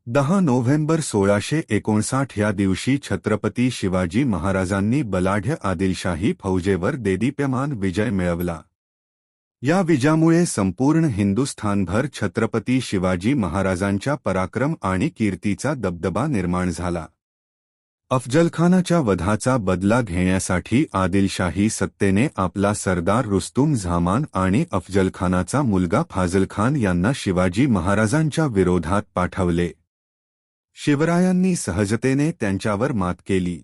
10 November 1659 या दिवशी छत्रपती शिवाजी महाराजांनी बलाढ्य आदिलशाही फौजेवर देदीप्यमान विजय मिळवला. या विजयामुळे संपूर्ण हिंदुस्थानभर छत्रपती शिवाजी महाराजांच्या पराक्रम आणि कीर्तीचा दबदबा निर्माण झाला. अफजलखानाच्या वधाचा बदला घेण्यासाठी आदिलशाही सत्तेने आपला सरदार रुस्तुम झामान आणि अफजलखानाचा मुलगा फाझलखान यांना शिवाजी महाराजांच्या विरोधात पाठवले. शिवरायांनी सहजतेने त्यांच्यावर मात केली.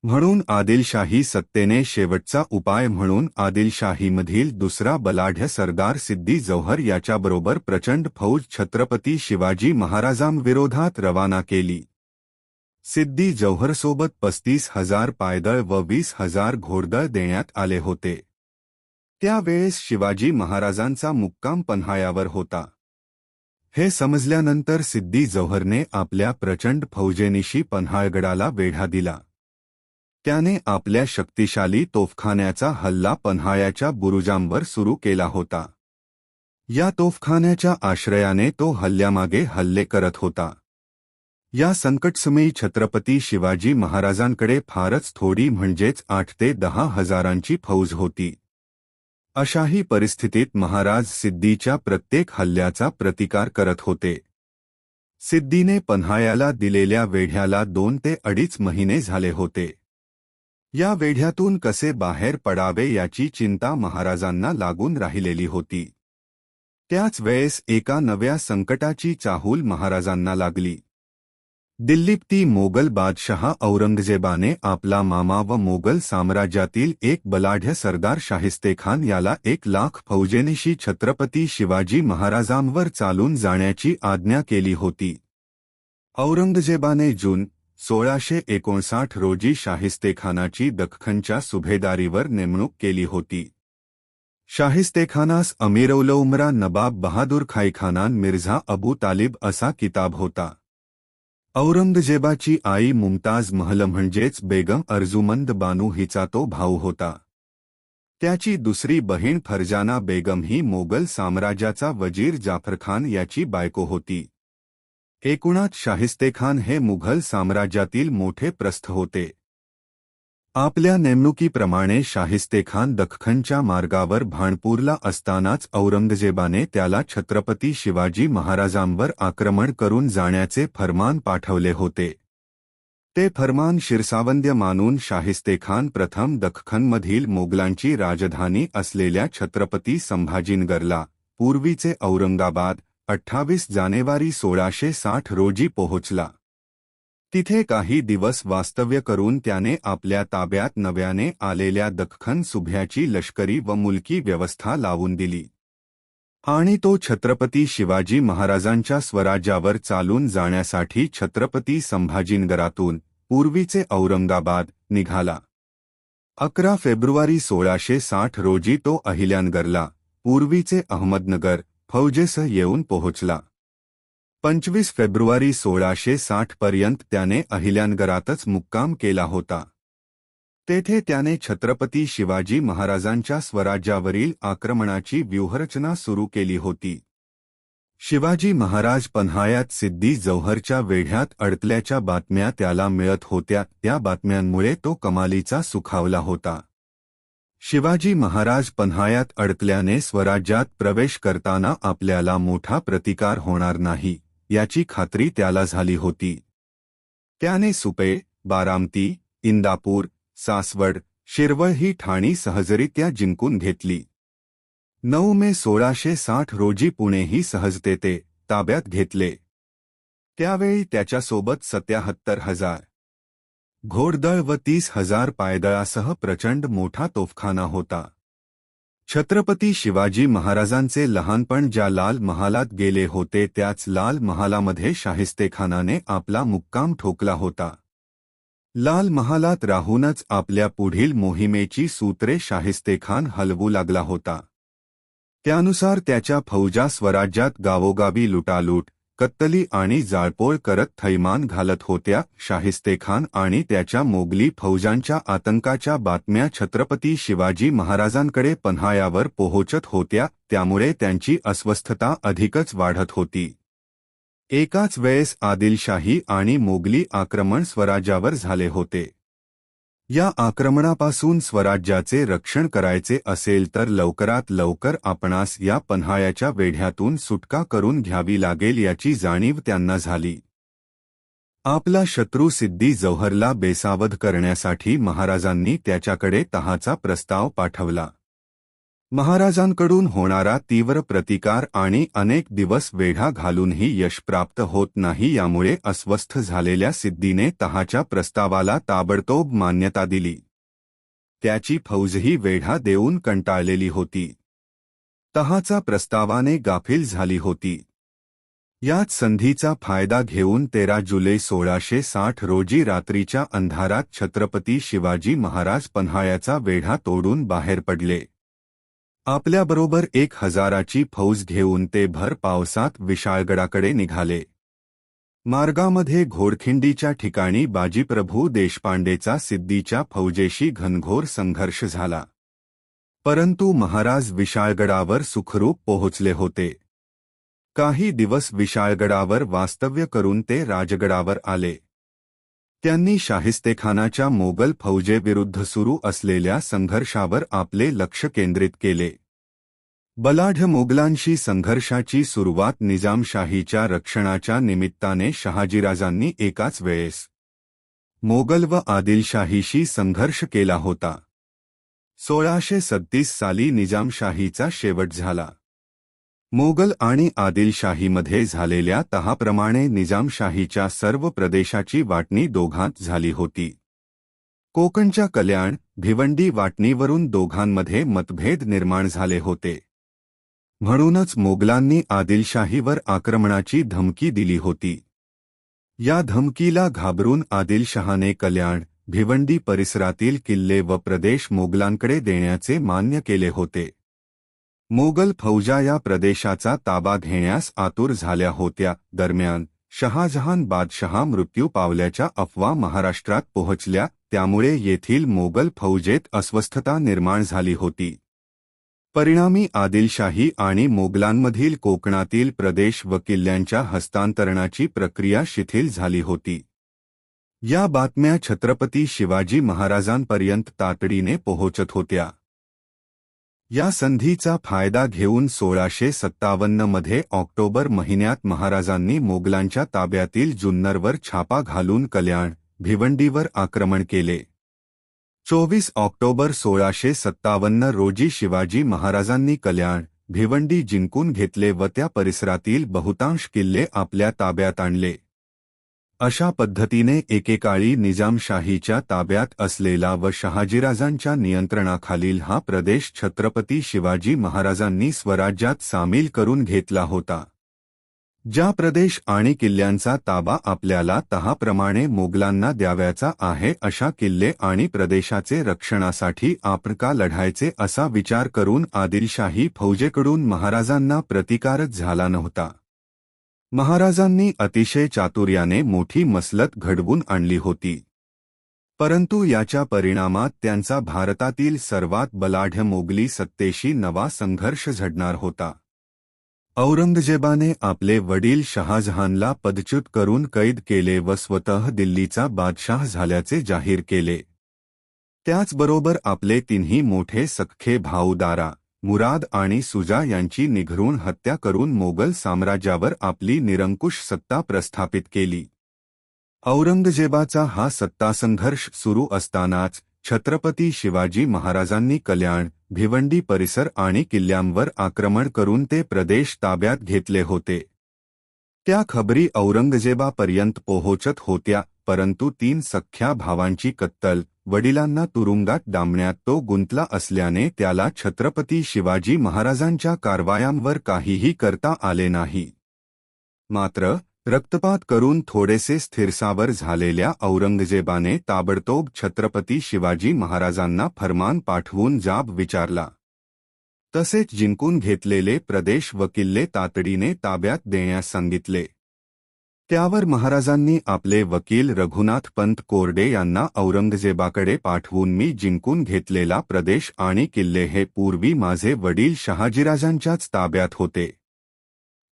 म्हणून आदिलशाही सत्तेने शेवटचा उपाय म्हणून आदिलशाहीमधील दुसरा बलाढ्य सरदार सिद्दी जौहर याच्याबरोबर प्रचंड फौज छत्रपती शिवाजी महाराजांविरोधात रवाना केली. सिद्दी जौहरसोबत 35,000 पायदळ व 20,000 घोडदळ देण्यात आले होते. त्यावेळेस शिवाजी महाराजांचा मुक्काम पन्हाळ्यावर होता. हे समजल्यानंतर सिद्दी जौहरने आपल्या प्रचंड फौजेनिशी पन्हाळगडाला वेढा दिला. त्याने आपल्या शक्तिशाली तोफखान्याचा हल्ला पन्हाळ्याच्या बुरुजांवर सुरू केला होता. या तोफखान्याच्या आश्रयाने तो हल्ल्यामागे हल्ले करत होता. या संकटसमयी छत्रपती शिवाजी महाराजांकडे फारच थोडी म्हणजेच 8 ते 10 हजारांची फौज होती. अशाही परिस्थितीत महाराज सिद्दीच्या प्रत्येक हल्ल्याचा प्रतिकार करत होते. सिद्दीने पन्हाळ्याला दिलेल्या वेढ्याला 2 ते 2.5 महिने झाले होते. या वेढ्यातून कसे बाहेर पडावे याची चिंता महाराजांना लागून राहिलेली होती. त्याच वेळेस एका नव्या संकटाची चाहूल महाराजांना लागली. दिल्लीतील मोगल बादशहा औरंगजेबाने आपला मामा व मोगल साम्राज्यातील एक बलाढ्य सरदार शाहिस्तेखान याला 1,00,000 फौजेनिशी छत्रपती शिवाजी महाराजांवर चालून जाण्याची आज्ञा केली होती. औरंगजेबाने जून 1659 रोजी शाहिस्तेखानाची दख्खनच्या सुभेदारीवर नेमणूक केली होती. शाहिस्तेखानास अमीरउलउमरा नवाब बहादूर खाईखानान मिर्झा अबू तालिब असा किताब होता. औरंगजेबाची आई मुमताज महल म्हणजेच बेगम अर्जुमंद बानू हिचा तो भाऊ होता. त्याची दुसरी बहीण फरजाना बेगम ही मोगल साम्राज्याचा वजीर जाफरखान याची बायको होती. एकूणात शाहिस्तेखान हे मुघल साम्राज्यातील मोठे प्रस्थ होते. आपल्या नेमणुकीप्रमाणे शाहिस्तेखान दख्खनच्या मार्गावर भांडपूरला असतानाच औरंगजेबाने त्याला छत्रपती शिवाजी महाराजांवर आक्रमण करून जाण्याचे फर्मान पाठवले होते. ते फर्मान शिरसावंद्य मानून शाहिस्तेखान प्रथम दख्खनमधील मोगलांची राजधानी असलेल्या छत्रपती संभाजीनगरला, पूर्वीचे औरंगाबाद, 28 जानेवारी 1660 रोजी पोहोचला. तिथे काही दिवस वास्तव्य करून त्याने आपल्या ताब्यात नव्याने आलेल्या दख्खन सुभ्याची लष्करी व मुलकी व्यवस्था लावून दिली आणि तो छत्रपती शिवाजी महाराजांच्या स्वराज्यावर चालून जाण्यासाठी छत्रपती संभाजीनगरातून, पूर्वीचे औरंगाबाद, निघाला. 11 फेब्रुवारी 1660 रोजी तो अहिल्यानगरला, पूर्वीचे अहमदनगर, फौजेसह येऊन पोहोचला. 25 फेब्रुवारी 1660 पर्यंत त्याने अहिल्यानगरातच मुक्काम केला होता. तेथे त्याने छत्रपती शिवाजी महाराजांच्या स्वराज्यावरील आक्रमणाची व्यूहरचना सुरू केली होती. शिवाजी महाराज पन्हाळ्यात सिद्दी जौहरच्या वेढ्यात अडकल्याच्या बातम्या त्याला मिळत होत्या. त्या बातम्यांमुळे तो कमालीचा सुखावला होता. शिवाजी महाराज पन्हाळ्यात अडकल्याने स्वराज्यात प्रवेश करताना आपल्याला मोठा प्रतिकार होणार नाही याची खात्री त्याला झाली होती. त्याने सुपे, बारामती, इंदापूर, सासवड, शिरवळ ही ठाणी सहजरित्या जिंकून घेतली. 9 मे 1660 रोजी पुणेही सहजतेने ताब्यात घेतले. त्यावेळी त्याच्यासोबत 77,000 घोडदळ व 30,000 पायदळासह प्रचंड मोठा तोफखाना होता. छत्रपती शिवाजी महाराजांचे लहानपण ज्या लाल महालात गेले होते त्याच लाल महालामध्ये शाहिस्तेखानाने आपला मुक्काम ठोकला होता. लाल महालात राहूनच आपल्या पुढील मोहिमेची सूत्रे शाहिस्तेखान हलवू लागला होता. त्यानुसार त्याच्या फौजा स्वराज्यात गावोगावी लुटालूट, कत्तली आणि जाळपोळ करत थैमान घालत होत्या. शाहिस्तेखान आणि त्याच्या मोगली फौजांच्या आतंकाच्या बातम्या छत्रपती शिवाजी महाराजांकडे पन्हाळ्यावर पोहोचत होत्या. त्यामुळे त्यांची अस्वस्थता अधिकच वाढत होती. एकाच वेळेस आदिलशाही आणि मोगली आक्रमण स्वराज्यावर झाले होते. या आक्रमणापासून स्वराज्याचे रक्षण करायचे असेल तर लवकरात लवकर आपणास या पन्हाळ्याच्या वेढ्यातून सुटका करून घ्यावी लागेल याची जाणीव त्यांना झाली. आपला शत्रू सिद्दी जौहरला बेसावध करण्यासाठी महाराजांनी त्याच्याकडे तहाचा प्रस्ताव पाठवला. महाराजांकडून होणारा तीव्र प्रतिकार आणि अनेक दिवस वेढा घालूनही यश प्राप्त होत नाही यामुळे अस्वस्थ झालेल्या सिद्धीने तहाच्या प्रस्तावाला ताबडतोब मान्यता दिली. त्याची फौजही वेढा देऊन कंटाळलेली होती. तहाचा प्रस्तावाने गाफील झाली होती. याच संधीचा फायदा घेऊन 13 जुलै 1660 रोजी रात्रीच्या अंधारात छत्रपती शिवाजी महाराज पन्हाळ्याचा वेढा तोडून बाहेर पडले. आपल्याबरोबर 1000ची फौज घेऊन ते भर पावसात विशाळगडाकडे निघाले. मार्गामध्ये घोडखिंडीच्या ठिकाणी बाजीप्रभू देशपांडेचा सिद्धीच्या फौजेशी घनघोर संघर्ष झाला. परंतु महाराज विशाळगडावर सुखरूप पोहोचले होते. काही दिवस विशाळगडावर वास्तव्य करून ते राजगडावर आले. त्यांनी शाहिस्तेखानाच्या मोगल फौजेविरुद्ध सुरू असलेल्या संघर्षावर आपले लक्ष केंद्रित केले. बलाढ्य मोगलांशी संघर्षाची सुरुवात निजामशाहीच्या रक्षणाच्या निमित्ताने शहाजीराजांनी एकाच वेळेस मोगल व आदिलशाहीशी संघर्ष केला होता. 1637 साली निजामशाहीचा शेवट झाला. मोगल आणि आदिलशाहीमध्ये झालेल्या तहाप्रमाणे निजामशाहीच्या सर्व प्रदेशाची वाटणी दोघांत झाली होती. कोकणच्या कल्याण, भिवंडी वाटणीवरून दोघांमध्ये मतभेद निर्माण झाले होते. म्हणूनच मोगलांनी आदिलशाहीवर आक्रमणाची धमकी दिली होती. या धमकीला घाबरून आदिलशहाने कल्याण, भिवंडी परिसरातील किल्ले व प्रदेश मोगलांकडे देण्याचे मान्य केले होते. मोगल फौजा या प्रदेशाचा ताबा घेण्यास आतुर झाल्या होत्या. दरम्यान शहाजहान बादशहा मृत्यू पावल्याच्या अफवा महाराष्ट्रात पोहोचल्या. त्यामुळे येथील मोगल फौजेत अस्वस्थता निर्माण झाली होती. परिणामी आदिलशाही आणि मोगलांमधील कोकणातील प्रदेश व किल्ल्यांच्या हस्तांतरणाची प्रक्रिया शिथिल झाली होती. या बातम्या छत्रपती शिवाजी महाराजांपर्यंत तातडीने पोहोचत होत्या. या संधीचा फायदा घेऊन 1657 मध्ये ऑक्टोबर महिन्यात महाराजांनी मोगलांच्या ताब्यातील जुन्नरवर छापा घालून कल्याण, भिवंडीवर आक्रमण केले. 24 ऑक्टोबर 1657 रोजी शिवाजी महाराजांनी कल्याण, भिवंडी जिंकून घेतले व त्या परिसरातील बहुतांश किल्ले आपल्या ताब्यात आणले. अशा पद्धतीने एकेकाळी निजामशाहीच्या ताब्यात असलेला व शहाजीराजांच्या नियंत्रणाखालील हा प्रदेश छत्रपती शिवाजी महाराजांनी स्वराज्यात सामील करून घेतला होता. ज्या प्रदेश आणि किल्ल्यांचा ताबा आपल्याला तहाप्रमाणे मोगलांना द्यावयाचा आहे अशा किल्ले आणि प्रदेशाचे रक्षणासाठी आपण का लढायचे असा विचार करून आदिलशाही फौजेकडून महाराजांना प्रतिकारच झाला नव्हता. महाराजांनी अतिशय चातुर्याने मोठी मसलत घडवून आणली होती. परंतु याच्या परिणामात त्यांचा भारतातील सर्वात बलाढ्य मोगली सत्तेशी नवा संघर्ष झडणार होता. औरंगजेबाने आपले वडील शहाजहानला पदच्युत करून कैद केले व स्वतः दिल्लीचा बादशाह झाल्याचे जाहीर केले. त्याचबरोबर आपले तिन्ही मोठे सख्खे भाऊ दारा, मुराद आणि सुजा यांची निघरून हत्या करून मोगल साम्राज्यावर आपली निरंकुश सत्ता प्रस्थापित केली. औरंगजेबाचा हा सत्तासंघर्ष सुरू असतानाच छत्रपती शिवाजी महाराजांनी कल्याण, भिवंडी परिसर आणि किल्ल्यांवर आक्रमण करून ते प्रदेश ताब्यात घेतले होते. त्या खबरी औरंगजेबापर्यंत पोहोचत होत्या, परंतु 3 सख्ख्या भावांची कत्तल, वडिलांना तुरुंगात डांबण्यात तो गुंतला असल्याने त्याला छत्रपती शिवाजी महाराजांच्या कारवायांवर काहीही करता आले नाही. मात्र रक्तपात करून थोडेसे स्थिरसावर झालेल्या औरंगजेबाने ताबडतोब छत्रपती शिवाजी महाराजांना फरमान पाठवून जाब विचारला. तसेच जिंकून घेतलेले प्रदेश व किल्ले तातडीने ताब्यात देण्यास सांगितले. त्यावर महाराजांनी आपले वकील रघुनाथ पंत कोरडे यांना औरंगजेबाकडे पाठवून मी जिंकून घेतलेला प्रदेश आणि किल्ले हे पूर्वी माझे वडील शहाजीराजांच्याच ताब्यात होते.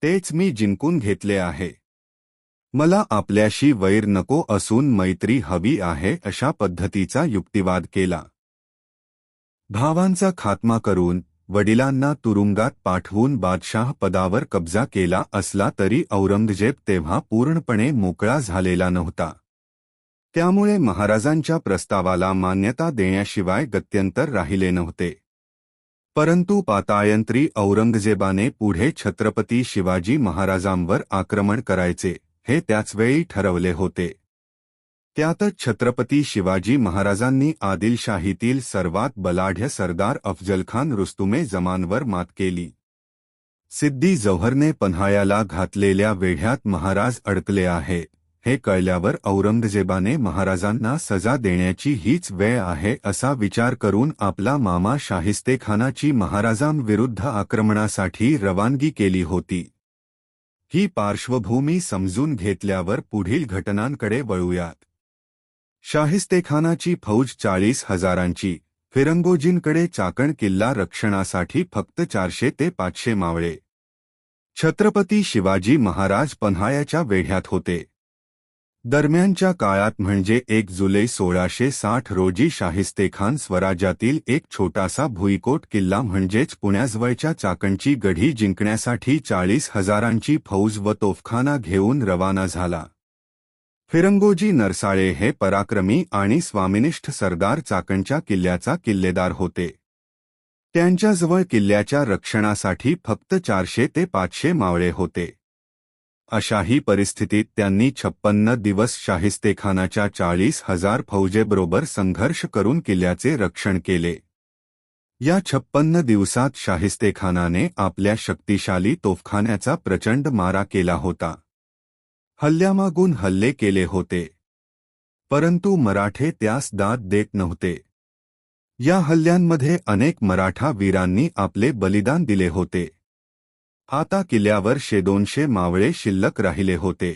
तेच मी जिंकून घेतले आहे. मला आपल्याशी वैर नको असून मैत्री हवी आहे अशा पद्धतीचा युक्तिवाद केला. भावांचा खात्मा करून वडिलांना तुरुंगात पाठवून बादशाह पदावर कब्जा केला असला तरी औरंगजेब तेव्हा पूर्णपणे मोकळा झालेला नव्हता. त्यामुळे महाराजांच्या प्रस्तावाला मान्यता देण्याशिवाय गत्यंतर राहिले नव्हते. परंतु पातायंत्री औरंगजेबाने पुढे छत्रपती शिवाजी महाराजांवर आक्रमण करायचे हे त्याचवेळी ठरवले होते. त्यातच छत्रपती शिवाजी महाराजांनी आदिलशाहीतील सर्वात बलाढ्य सरदार अफजलखान रुस्तुमे जमानवर मात केली. सिद्दी जौहरने पन्हाळ्याला घातलेल्या वेढ्यात महाराज अडकले आहेत हे कळल्यावर औरंगजेबाने महाराजांना सजा देण्याची हीच वेळ आहे असा विचार करून आपला मामा शाहिस्तेखानाची महाराजांविरुद्ध आक्रमणासाठी रवानगी केली होती. ही पार्श्वभूमी समजून घेतल्यावर पुढील घटनांकडे वळूयात. शाहिस्तेखानाची फौज 40,000ची, फिरंगोजींकडे चाकण किल्ला रक्षणासाठी फक्त 400 ते 500 मावळे. छत्रपती शिवाजी महाराज पन्हाळ्याच्या वेढ्यात होते. दरम्यानच्या काळात म्हणजे 1 जुलै 1660 रोजी शाहिस्तेखान स्वराज्यातील एक छोटासा भुईकोट किल्ला म्हणजेच पुण्याजवळच्या चाकणची गढी जिंकण्यासाठी 40,000ची फौज व तोफखाना घेऊन रवाना झाला. फिरंगोजी नरसाळे हे पराक्रमी आणि स्वामिनिष्ठ सरदार चाकणच्या किल्ल्याचा किल्लेदार होते. त्यांच्याजवळ किल्ल्याच्या रक्षणासाठी फक्त 400 ते 500 मावळे होते. अशाही परिस्थितीत त्यांनी 56 दिवस शाहिस्तेखानाच्या 40,000 फौजेबरोबर संघर्ष करून किल्ल्याचे रक्षण केले. या 56 दिवसात शाहिस्तेखानाने आपल्या शक्तिशाली तोफखान्याचा प्रचंड मारा केला होता. हल्ल्यामागून हल्ले केले होते. परंतु मराठे त्यास दाद देत नव्हते. या हल्ल्यांमध्ये अनेक मराठा वीरांनी आपले बलिदान दिले होते. आता किल्ल्यावर 100-200 मावळे शिल्लक राहिले होते.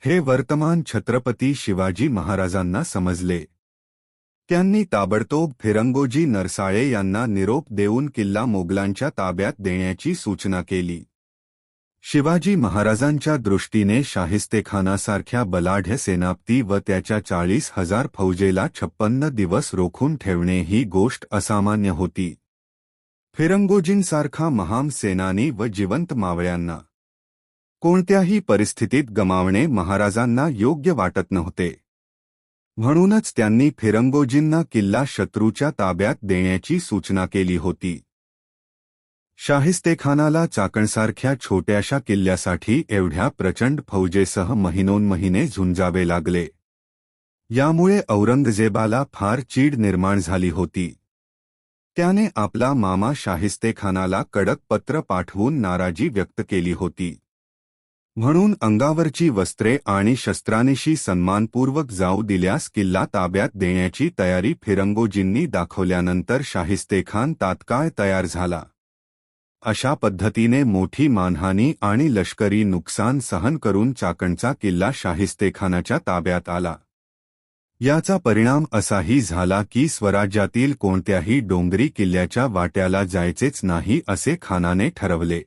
हे वर्तमान छत्रपती शिवाजी महाराजांना समजले. त्यांनी ताबडतोब फिरंगोजी नरसाळे यांना निरोप देऊन किल्ला मोगलांच्या ताब्यात देण्याची सूचना केली. शिवाजी महाराजांच्या दृष्टीने शाहिस्तेखानासारख्या बलाढ्य सेनापती व त्याच्या 40,000 फौजेला 56 दिवस रोखून ठेवणे ही गोष्ट असामान्य होती. फिरंगोजींसारखा महान सेनानी व जिवंत मावळ्यांना कोणत्याही परिस्थितीत गमावणे महाराजांना योग्य वाटत नव्हते. म्हणूनच त्यांनी फिरंगोजींना किल्ला शत्रूच्या ताब्यात देण्याची सूचना केली होती. शाहिस्तेखानाला चाकणसारख्या छोट्याशा किल्ल्यासाठी एवढ्या प्रचंड फौजेसह महिनोन्महिने झुंजावे लागले. यामुळे औरंगजेबाला फार चीड निर्माण झाली होती. त्याने आपला मामा शाहिस्तेखानाला कडक पत्र पाठवून नाराजी व्यक्त केली होती. म्हणून अंगावरची वस्त्रे आणि शस्त्रांनीशी सन्मानपूर्वक जाऊ दिल्यास किल्ला ताब्यात देण्याची तयारी फिरंगोजींनी दाखवल्यानंतर शाहिस्तेखान तात्काळ तयार झाला. अशा पद्धतीने मोठी मानहानी आणि लष्करी नुकसान सहन करून चाकणचा किल्ला शाहिस्तेखानाच्या ताब्यात आला. याचा परिणाम असाही झाला की स्वराज्यातील कोणत्याही डोंगरी किल्ल्याच्या वाट्याला जायचेच नाही असे खानाने ठरवले.